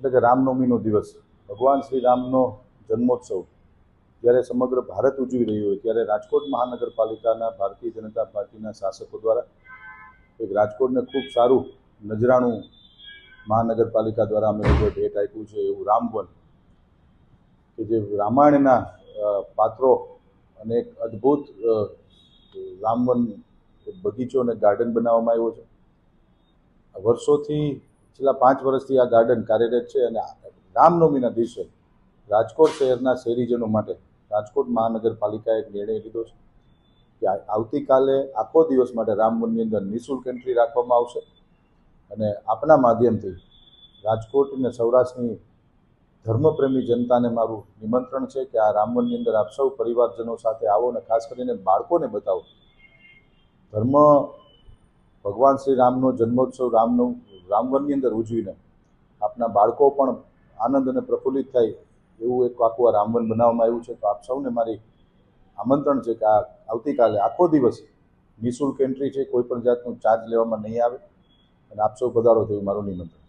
એટલે કે રામનવમીનો દિવસ, ભગવાન શ્રી રામનો જન્મોત્સવ જ્યારે સમગ્ર ભારત ઉજવી રહ્યું હોય ત્યારે રાજકોટ મહાનગરપાલિકાના ભારતીય જનતા પાર્ટીના શાસકો દ્વારા એક રાજકોટને ખૂબ સારું નજરાણું મહાનગરપાલિકા દ્વારા અમે લોકોએ ભેટ આપ્યું છે એવું રામવન, કે જે રામાયણના પાત્રો અને એક અદ્ભુત રામવન બગીચો અને ગાર્ડન બનાવવામાં આવ્યો છે. વર્ષોથી છેલ્લા 5 વર્ષથી આ ગાર્ડન કાર્યરત છે અને રામનવમીના દિવસે રાજકોટ શહેરના શહેરીજનો માટે રાજકોટ મહાનગરપાલિકાએ એક નિર્ણય લીધો છે કે આવતીકાલે આખો દિવસ માટે રામવનની અંદર નિઃશુલ્ક એન્ટ્રી રાખવામાં આવશે અને આપના માધ્યમથી રાજકોટ અને સૌરાષ્ટ્રની ધર્મપ્રેમી જનતાને મારું નિમંત્રણ છે કે આ રામવનની અંદર આપ સૌ પરિવારજનો સાથે આવો અને ખાસ કરીને બાળકોને બતાવો. ધર્મ ભગવાન શ્રી રામનો જન્મોત્સવ રામવનની અંદર ઉજવીને આપના બાળકો પણ આનંદ અને પ્રફુલ્લિત થાય એવું એક આખું આ રામવન બનાવવામાં આવ્યું છે. તો આપ સૌને મારી આમંત્રણ છે કે આવતીકાલે આખો દિવસ નિઃશુલ્ક એન્ટ્રી છે, કોઈ પણ જાતનું ચાર્જ લેવામાં નહીં આવે અને આપ સૌ પધારો તેવું મારું નિમંત્રણ.